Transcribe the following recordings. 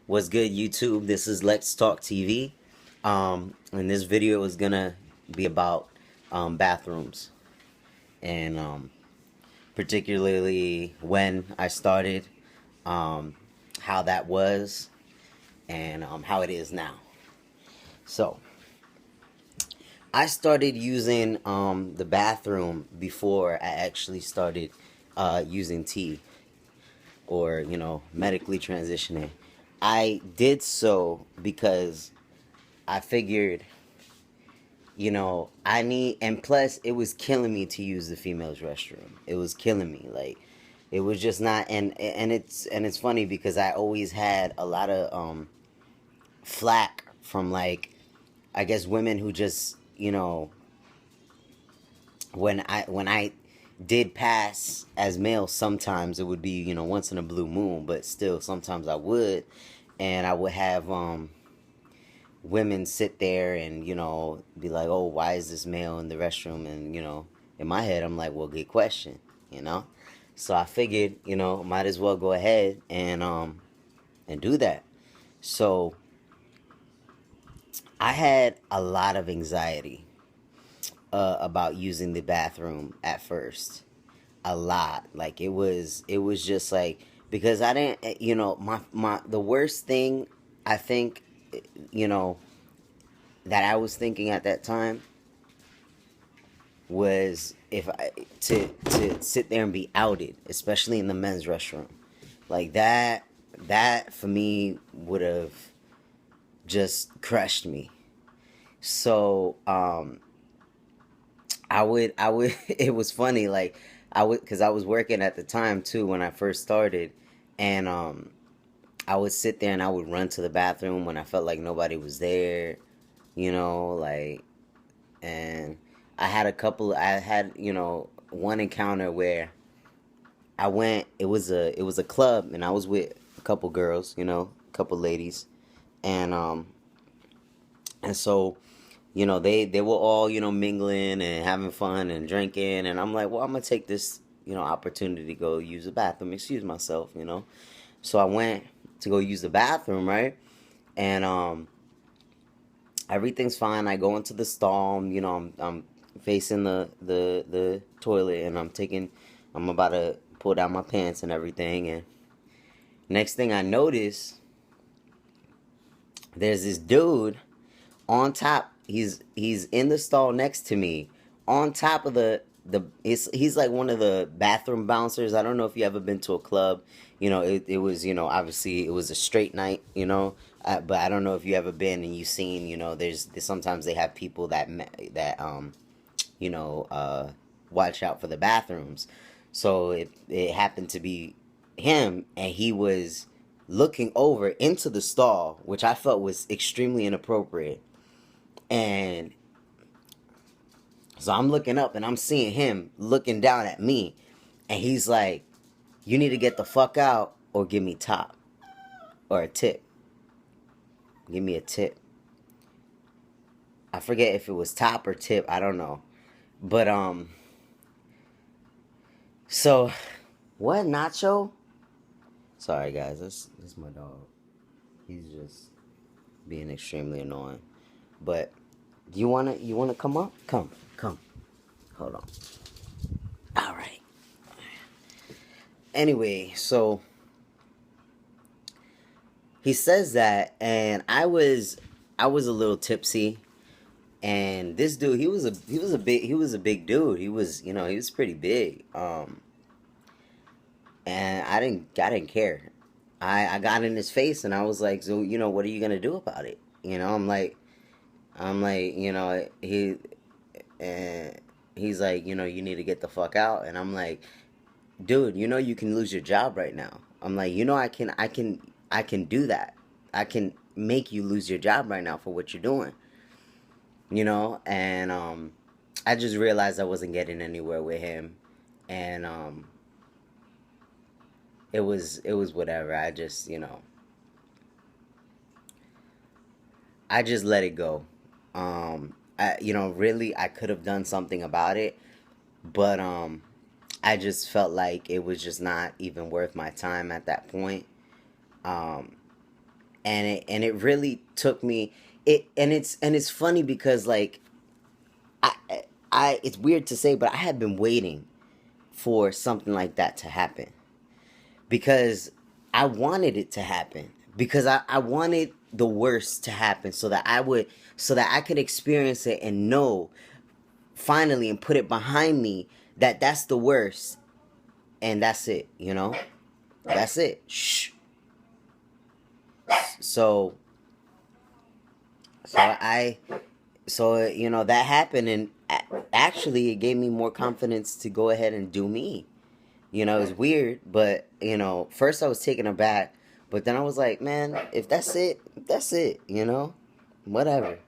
What's good, YouTube? This is LexTalkTv. And this video is gonna be about bathrooms and particularly when I started, how that was, and how it is now. So I started using the bathroom before I actually started using tea or medically transitioning. I did so because I figured, I need, and plus it was killing me to use the female's restroom. It was killing me. Like, it was just not, and it's funny because I always had a lot of flack from, like, I guess women who just, when I did pass as male, sometimes it would be, once in a blue moon, but still sometimes I would, and I would have women sit there and be like, oh, why is this male in the restroom? And in my head I'm like, well, good question. So I figured, might as well go ahead and do that. So I had a lot of anxiety about using the bathroom at first. A lot. Like, it was just like, because I didn't, my the worst thing, I think, you know that I was thinking at that time was, if I to sit there and be outed, especially in the men's restroom. Like, that for me would have just crushed me. So I would it was funny, like, because I was working at the time too when I first started, and I would sit there and I would run to the bathroom when I felt like nobody was there, like, and I had one encounter where I went, it was a club, and I was with a couple girls, a couple ladies, and so, they were all, mingling and having fun and drinking, and I'm like, well, I'm gonna take this, opportunity to go use the bathroom, excuse myself. So I went to go use the bathroom, right? And everything's fine. I go into the stall, I'm facing the toilet, and I'm about to pull down my pants and everything, and next thing I notice, there's this dude on top. He's in the stall next to me, on top of he's like one of the bathroom bouncers. I don't know if you ever been to a club. It was, obviously it was a straight night, but I don't know if you ever been and you seen, there's sometimes they have people that you know uh watch out for the bathrooms. So it happened to be him, and he was looking over into the stall, which I felt was extremely inappropriate. And so I'm looking up and I'm seeing him looking down at me. And he's like, you need to get the fuck out or give me top or a tip. Give me a tip. I forget if it was top or tip. I don't know. But, so, what, Nacho? Sorry, guys. This my dog. He's just being extremely annoying. But, you wanna come up? Come. Hold on. All right. Anyway, so he says that, and I was a little tipsy, and this dude, he was a big dude. He was pretty big. And I didn't care. I got in his face, and I was like, so, what are you gonna do about it? I'm like, and he's like, you need to get the fuck out, and I'm like, dude, you can lose your job right now. I'm like, I can do that. I can make you lose your job right now for what you're doing. And I just realized I wasn't getting anywhere with him, and it was whatever. I just let it go. Really, I could have done something about it, but I just felt like it was just not even worth my time at that point. Um, and it really took me it and it's funny because like I it's weird to say, but I had been waiting for something like that to happen because I wanted it to happen because I wanted the worst to happen so that I could experience it and know finally and put it behind me that that's the worst and that's it, you know? That's it. Shh. So so I so you know that happened and actually it gave me more confidence to go ahead and do me. You know, it's weird, but you know, first I was taken aback, but then I was like, man, if that's it, you know? Whatever.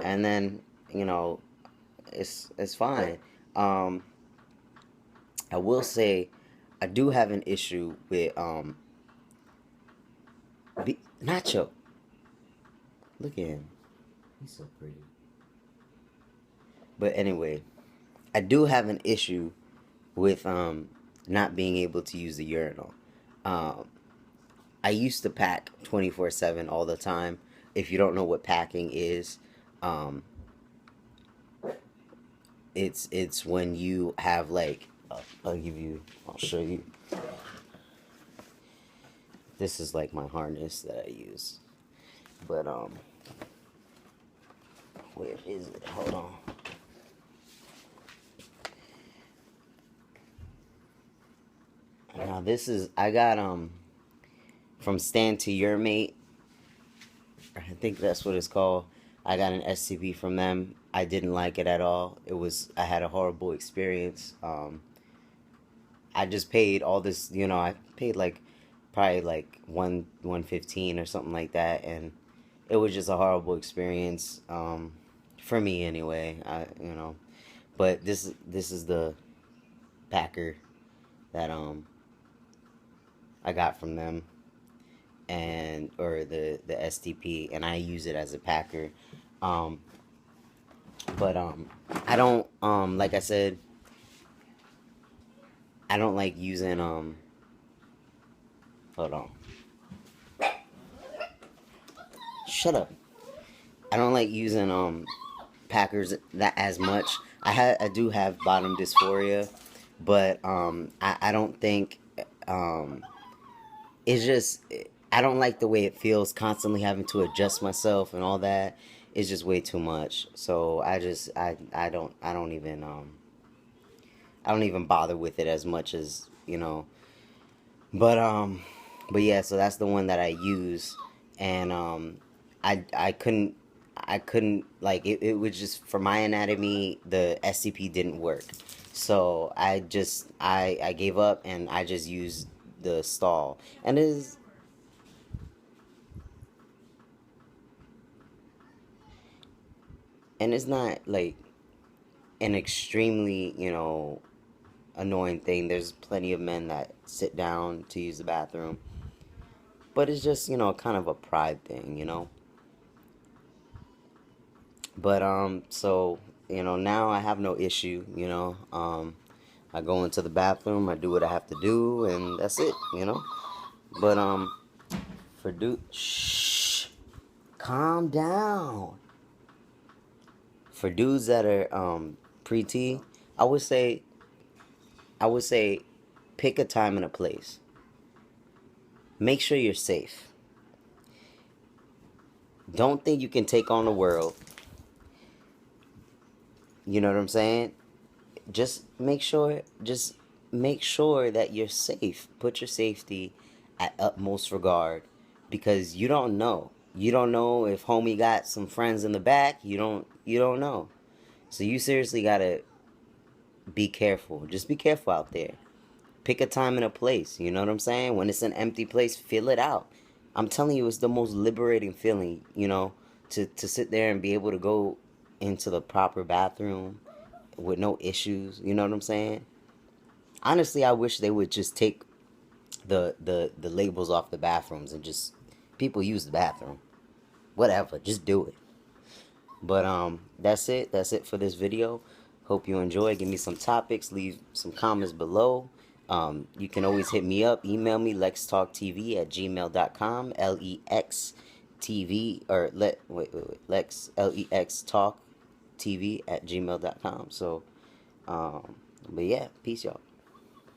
And then, you know, it's fine. Um I will say I do have an issue with Nacho. Look at him. He's so pretty. But anyway, I do have an issue with not being able to use the urinal. Um I used to pack 24/7 all the time. If you don't know what packing is, um it's when you have like I'll show you. This is like my harness that I use. But where is it? Hold on. Now this is I got from Stand to Your Mate. I think that's what it's called. I got an SCP from them. I didn't like it at all. I had a horrible experience. I just paid all this, you know, I paid like probably like 115 or something like that, and it was just a horrible experience for me anyway. You know, but this is the packer that I got from them, and or the STP, and I use it as a packer. Um, but I don't like I said, I don't like using hold on. Shut up. I don't like using packers that as much. I do have bottom dysphoria, but I don't think it's just I don't like the way it feels constantly having to adjust myself and all that. It's just way too much. So I don't even I don't even bother with it as much as, you know. But but yeah, so that's the one that I use, and I couldn't like it was just for my anatomy the SCP didn't work. So I gave up and I just used the stall. And it's not like an extremely, you know, annoying thing. There's plenty of men that sit down to use the bathroom. But it's just, you know, kind of a pride thing, you know. But so, you know, now I have no issue, you know. I go into the bathroom, I do what I have to do, and that's it, you know. But shh, calm down. For dudes that are pre-T, I would say I would say pick a time and a place. Make sure you're safe. Don't think you can take on the world. You know what I'm saying? Just make sure that you're safe. Put your safety at utmost regard because you don't know. You don't know if homie got some friends in the back. You don't know. So you seriously got to be careful. Just be careful out there. Pick a time and a place. You know what I'm saying? When it's an empty place, fill it out. I'm telling you, it's the most liberating feeling, you know, to sit there and be able to go into the proper bathroom with no issues. You know what I'm saying? Honestly, I wish they would just take the labels off the bathrooms and just people use the bathroom. Whatever, just do it. But that's it for this video. Hope you enjoy. Give me some topics, leave some comments below. You can always hit me up, email me, lextalktv@gmail.com, LEXTV, or Lex, LEX Talk TV at gmail.com. So, but yeah, peace, y'all.